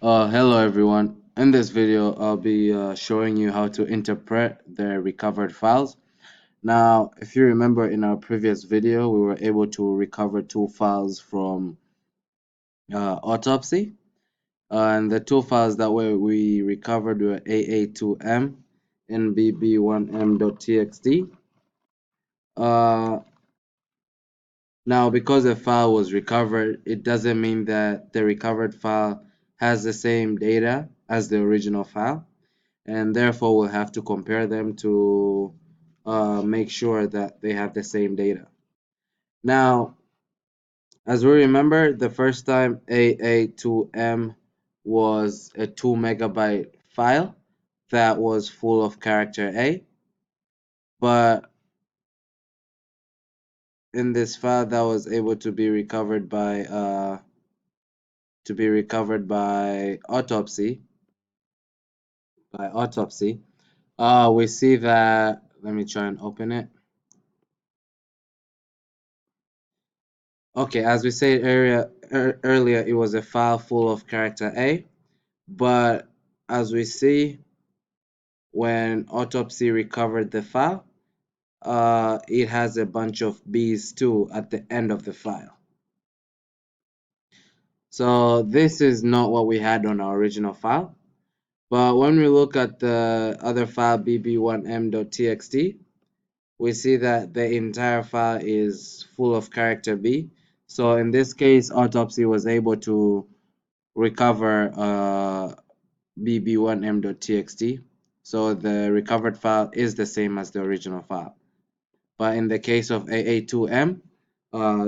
Hello everyone. In this video, I'll be showing you how to interpret the recovered files. Now, if you remember in our previous video, we were able to recover two files from autopsy. And the two files that we recovered were AA2M and BB1M.txt. Uh, Now, because a file was recovered, it doesn't mean that the recovered file has the same data as the original file, and therefore we'll have to compare them to make sure that they have the same data. Now, as we remember, the first time AA2M was a 2 megabyte file that was full of character A, but in this file that was able to be recovered by autopsy, we see that, let me try and open it. Okay, as we said earlier, it was a file full of character A, but as we see, when autopsy recovered the file, it has a bunch of B's too at the end of the file. So this is not what we had on our original file, but when we look at the other file, bb1m.txt, we see that the entire file is full of character B. So in this case, autopsy was able to recover bb1m.txt. So the recovered file is the same as the original file. But in the case of AA2M,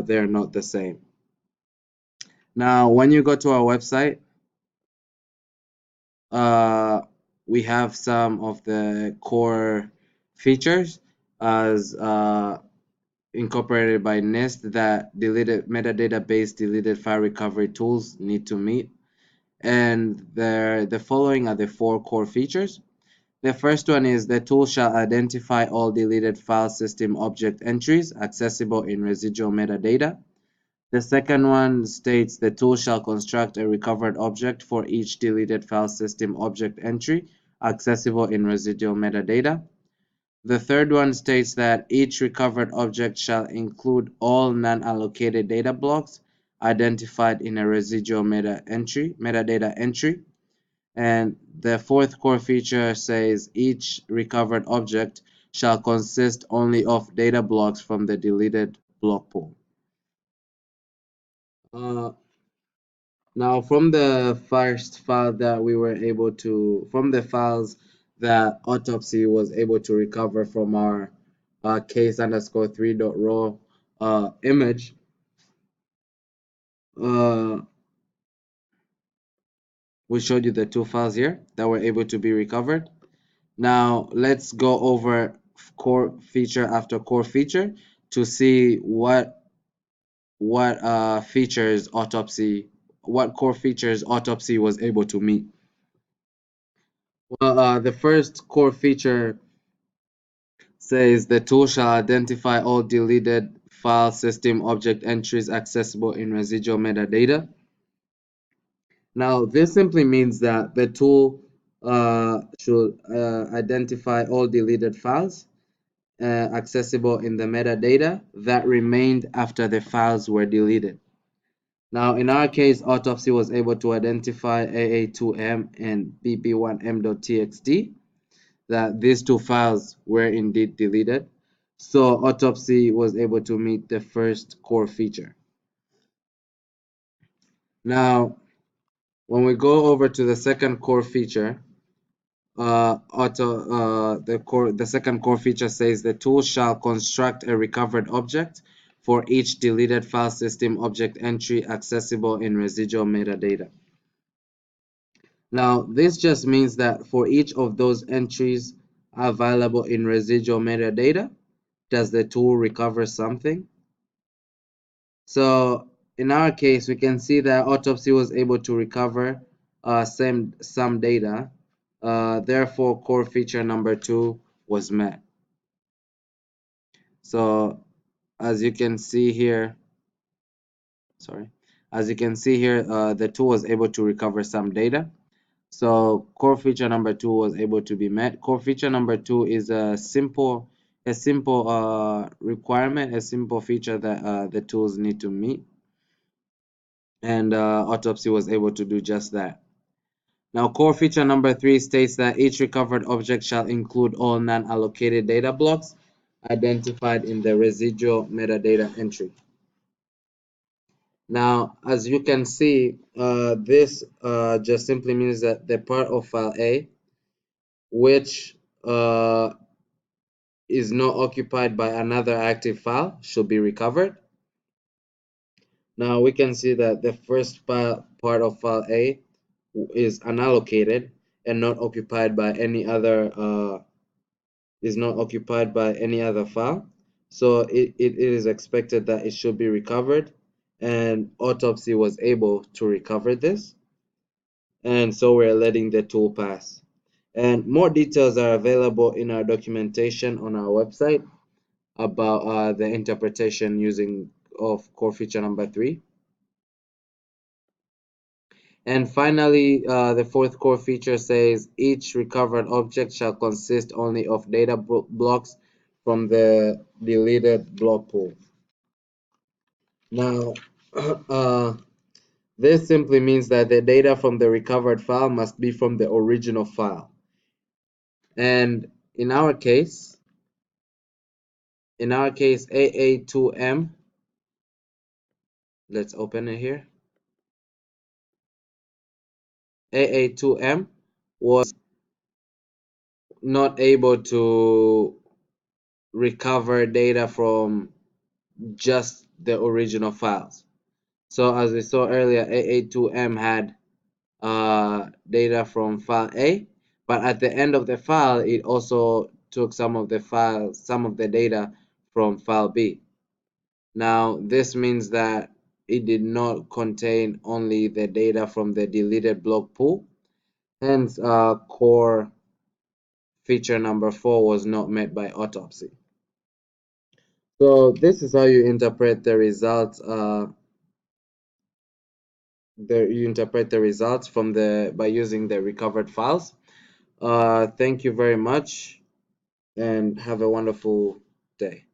they're not the same. Now, when you go to our website, uh, we have some of the core features as incorporated by NIST that deleted metadata-based deleted file recovery tools need to meet. And the following are the four core features. The first one is the tool shall identify all deleted file system object entries accessible in residual metadata. The second one states the tool shall construct a recovered object for each deleted file system object entry accessible in residual metadata. The third one states that each recovered object shall include all non-allocated data blocks identified in a residual metadata entry. And the fourth core feature says each recovered object shall consist only of data blocks from the deleted block pool. Uh, Now, from the first file that we were able to, from the files that autopsy was able to recover from our case underscore 3.raw image, uh, we showed you the two files here that were able to be recovered. Now, let's go over core feature after core feature to see what features autopsy, what core features autopsy was able to meet. Well, the first core feature says the tool shall identify all deleted file system object entries accessible in residual metadata. Now, this simply means that the tool should identify all deleted files accessible in the metadata that remained after the files were deleted. Now, in our case, autopsy was able to identify AA2M and bb1m.txt, that these two files were indeed deleted. So autopsy was able to meet the first core feature. Now, when we go over to the second core feature, the second core feature says the tool shall construct a recovered object for each deleted file system object entry accessible in residual metadata. Now, this just means that for each of those entries available in residual metadata, does the tool recover something? So in our case, we can see that autopsy was able to recover some data. Therefore, core feature number 2 was met. So as you can see here, sorry. As you can see here, the tool was able to recover some data. So core feature number 2 was able to be met. Core feature number 2 is a simple requirement, a simple feature that the tools need to meet, and Autopsy was able to do just that. Now, core feature number 3 states that each recovered object shall include all non-allocated data blocks identified in the residual metadata entry. Now, as you can see, this just simply means that the part of file A, which is not occupied by another active file, should be recovered. Now, we can see that the first part of file A is unallocated and not occupied by any other file. So it is expected that it should be recovered, and Autopsy was able to recover this, and so we're letting the tool pass. And more details are available in our documentation on our website about the interpretation using of core feature number 3. And finally, the fourth core feature says each recovered object shall consist only of data blocks from the deleted block pool. Now, this simply means that the data from the recovered file must be from the original file. And in our case, AA2M, let's open it here. AA2M was not able to recover data from just the original files. So as we saw earlier, AA2M had data from file A, but at the end of the file, it also took some of the data from file B. Now, this means that it did not contain only the data from the deleted block pool. Hence, core feature number 4 was not met by Autopsy. So this is how you interpret the results. From by using the recovered files. Thank you very much, and have a wonderful day.